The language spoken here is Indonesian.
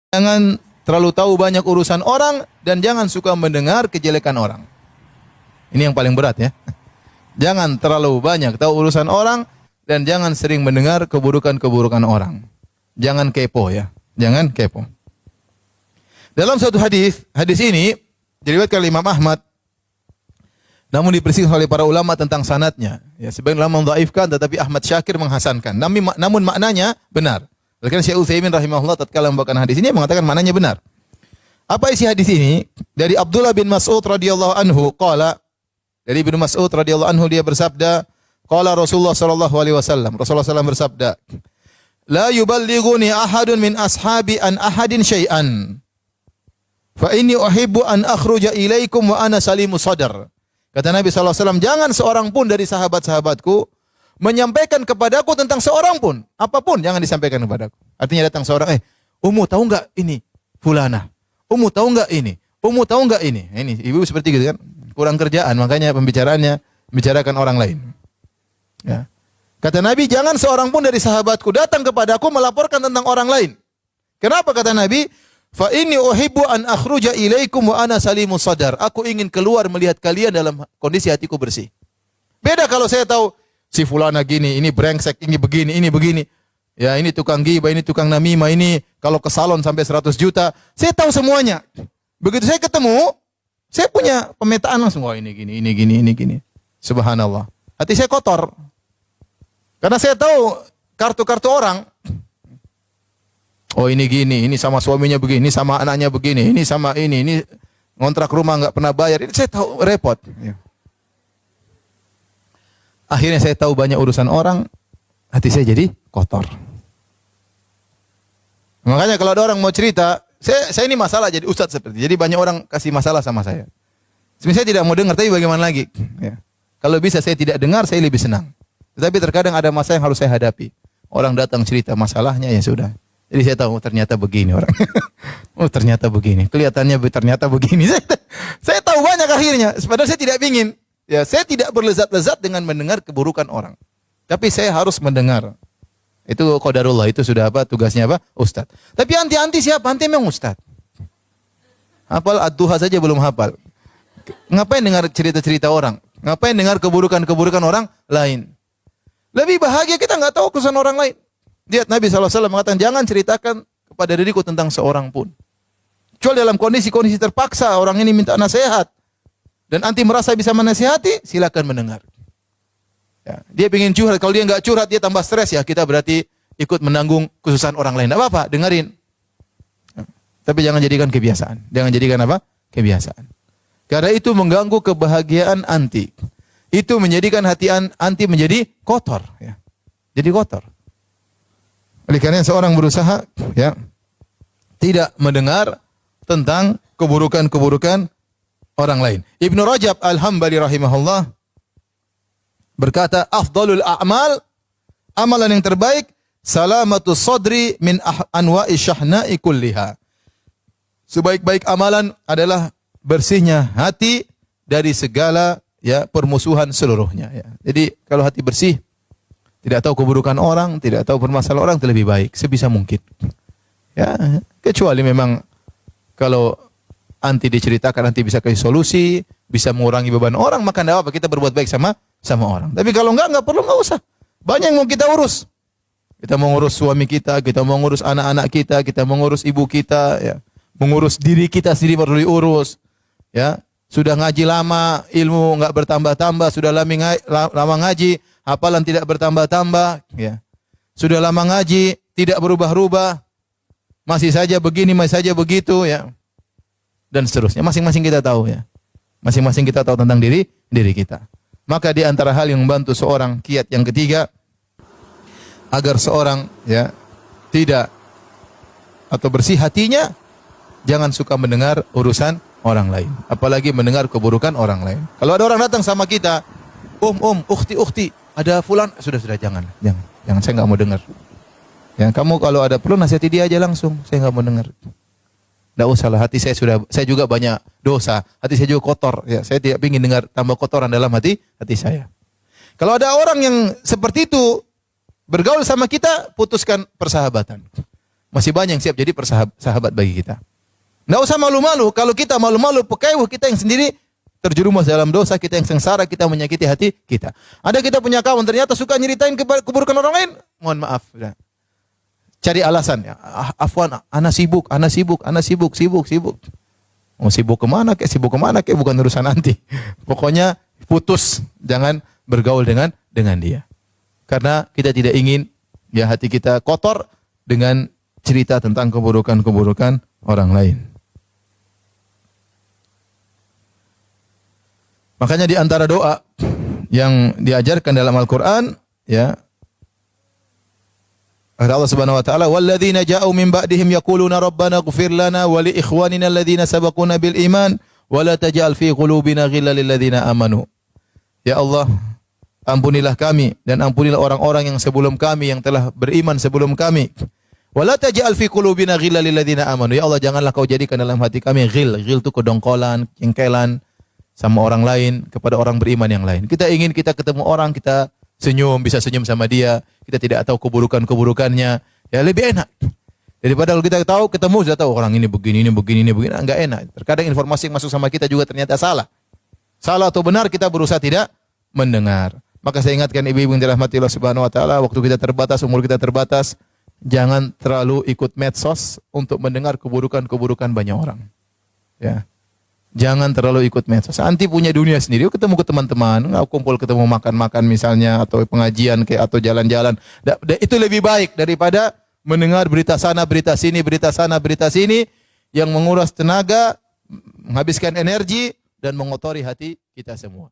Jangan terlalu tahu banyak urusan orang dan jangan suka mendengar kejelekan orang. Ini yang paling berat ya. Jangan terlalu banyak tahu urusan orang dan jangan sering mendengar keburukan-keburukan orang. Jangan kepo ya. Jangan kepo. Dalam suatu hadis ini diriwayatkan oleh Imam Ahmad, namun dipersihkan oleh para ulama tentang sanadnya. Ya, sebagian ulama mendhaifkan, tetapi Ahmad Syakir menghasankan. Namun maknanya benar. Oleh karena Syekh Utsaimin rahimahullah tatkala membawakan hadis ini mengatakan maknanya benar. Apa isi hadis ini? Dari Abdullah bin Mas'ud radhiyallahu anhu qala, dari Ibnu Mas'ud radhiyallahu anhu dia bersabda, qala Rasulullah sallallahu alaihi wasallam. Rasulullah sallallahu bersabda, "La yuballighuni ahadun min ashabi an ahadin syai'an. Fa inni uhibbu an akhruja ilaikum wa ana salimu sadar." Kata Nabi sallallahu alaihi wasallam, jangan seorang pun dari sahabat-sahabatku menyampaikan kepadaku tentang seorang pun, apapun jangan disampaikan kepadaku. Artinya datang seorang, Ummu tahu enggak ini fulana? Ummu tahu enggak ini? Ummu tahu enggak ini? Ini ibu seperti gitu kan, kurang kerjaan, makanya pembicaraannya membicarakan orang lain. Ya. Kata Nabi, jangan seorang pun dari sahabatku datang kepadaku melaporkan tentang orang lain. Kenapa kata Nabi? Fa inni uhibbu an akhruja ilaikum wa ana salimus sadar. Aku ingin keluar melihat kalian dalam kondisi hatiku bersih. Beda kalau saya tahu si fulana gini, ini brengsek, ini begini. Ya, ini tukang ghibah, ini tukang namimah, ini kalau ke salon sampai 100 juta. Saya tahu semuanya. Begitu saya ketemu, saya punya pemetaan langsung, wah ini gini. Subhanallah. Hati saya kotor. Karena saya tahu kartu-kartu orang. Oh ini gini, ini sama suaminya begini, ini sama anaknya begini, ini sama ini ngontrak rumah nggak pernah bayar. Ini saya tahu repot. Ya. Akhirnya saya tahu banyak urusan orang, hati saya jadi kotor. Makanya kalau ada orang mau cerita, saya ini masalah jadi ustadz seperti. Jadi banyak orang kasih masalah sama saya. Sebenarnya saya tidak mau dengar, tapi bagaimana lagi? Ya. Kalau bisa saya tidak dengar, saya lebih senang. Tetapi terkadang ada masalah yang harus saya hadapi. Orang datang cerita masalahnya, ya sudah. Jadi saya tahu ternyata begini orang. Oh ternyata begini. Kelihatannya ternyata begini. Saya tahu banyak akhirnya. Padahal saya tidak ingin. Ya, saya tidak berlezat-lezat dengan mendengar keburukan orang. Tapi saya harus mendengar. Itu qadarullah. Itu sudah apa? Tugasnya apa? Ustadz. Tapi anti siapa? Anti memang ustadz. Hafal ad-duha saja belum hafal. Ngapain dengar cerita-cerita orang? Ngapain dengar keburukan-keburukan orang lain? Lebih bahagia kita nggak tahu kesan orang lain. Lihat Nabi SAW mengatakan, jangan ceritakan kepada diriku tentang seorang pun. Kecuali dalam kondisi-kondisi terpaksa, orang ini minta nasihat. Dan anti merasa bisa menasihati, silakan mendengar. Ya, dia ingin curhat, kalau dia nggak curhat, dia tambah stres ya, kita berarti ikut menanggung kesusahan orang lain. Tidak apa-apa, dengerin. Ya, tapi jangan jadikan kebiasaan. Jangan jadikan apa? Kebiasaan. Karena itu mengganggu kebahagiaan anti. Itu menjadikan hati anti menjadi kotor. Ya. Jadi kotor. Oleh karena seorang berusaha ya tidak mendengar tentang keburukan-keburukan orang lain. Ibnu Rajab Al-Hambali rahimahullah berkata, afdalul a'mal, amalan yang terbaik, salamatus sadri min anwa'i syahna'i kulliha. Sebaik-baik amalan adalah bersihnya hati dari segala ya permusuhan seluruhnya ya. Jadi kalau hati bersih, tidak tahu keburukan orang, tidak tahu permasalahan orang, itu lebih baik sebisa mungkin. Ya, kecuali memang kalau anti diceritakan, nanti bisa kasih solusi, bisa mengurangi beban orang, maka tidak apa, kita berbuat baik sama orang. Tapi kalau enggak perlu, enggak usah. Banyak yang mau kita urus. Kita mau ngurus suami kita mau ngurus anak-anak kita mau ngurus ibu kita, ya. Mengurus diri kita sendiri perlu diurus. Ya, sudah ngaji lama, ilmu enggak bertambah-tambah, sudah lama ngaji, hafalan tidak bertambah-tambah, ya. Sudah lama ngaji, tidak berubah-ubah, masih saja begini, masih saja begitu, ya. Dan seterusnya. Masing-masing kita tahu, ya. Masing-masing kita tahu tentang diri kita. Maka di antara hal yang membantu seorang kiat yang ketiga, agar seorang ya tidak atau bersih hatinya, jangan suka mendengar urusan orang lain, apalagi mendengar keburukan orang lain. Kalau ada orang datang sama kita, ukhti, ada fulan, sudah jangan, saya nggak mau dengar. Ya, kamu kalau ada perlu nasihati dia aja langsung, saya nggak mau dengar. Nggak usah lah, hati saya juga banyak dosa, hati saya juga kotor. Ya, saya tidak ingin dengar tambah kotoran dalam hati saya. Kalau ada orang yang seperti itu bergaul sama kita, putuskan persahabatan. Masih banyak yang siap jadi sahabat bagi kita. Nggak usah malu-malu. Kalau kita malu-malu, pekewuh kita yang sendiri terjerumus dalam dosa, kita yang sengsara, kita menyakiti hati kita. Ada kita punya kawan ternyata suka nyeritain keburukan orang lain. Mohon maaf. Ya. Cari alasan. Ya. Afwan, ana sibuk. Mau sibuk kemana kek, bukan urusan nanti. Pokoknya putus, jangan bergaul dengan dia. Karena kita tidak ingin ya hati kita kotor dengan cerita tentang keburukan-keburukan orang lain. Makanya di antara doa yang diajarkan dalam Al-Qur'an ya Allah Subhanahu wa taala walladzina ja'u min ba'dihim yaquluna rabbana ighfir lana wa li ikhwanina alladzina sabaquna bil iman wa la taj'al fi qulubina ghillan lil ladzina amanu. Ya Allah, ampunilah kami dan ampunilah orang-orang yang sebelum kami yang telah beriman sebelum kami. Wa la taj'al fi qulubina ghillan lil ladzina amanu. Ya Allah, janganlah kau jadikan dalam hati kami ghil itu kedongkolan, jengkelan sama orang lain kepada orang beriman yang lain. Kita ingin kita ketemu orang, kita senyum, bisa senyum sama dia, kita tidak tahu keburukan-keburukannya, ya lebih enak. Daripada kalau kita tahu, ketemu sudah tahu orang ini begini, enggak enak. Terkadang informasi yang masuk sama kita juga ternyata salah. Salah atau benar kita berusaha tidak mendengar. Maka saya ingatkan ibu-ibu yang dirahmati Allah Subhanahu wa taala, waktu kita terbatas, umur kita terbatas, jangan terlalu ikut medsos untuk mendengar keburukan-keburukan banyak orang. Ya. Jangan terlalu ikut medsos. Anti punya dunia sendiri. Ketemu ke teman-teman, kumpul ketemu makan-makan misalnya atau pengajian kayak atau jalan-jalan. Itu lebih baik daripada mendengar berita sana, berita sini, berita sana, berita sini yang menguras tenaga, menghabiskan energi dan mengotori hati kita semua.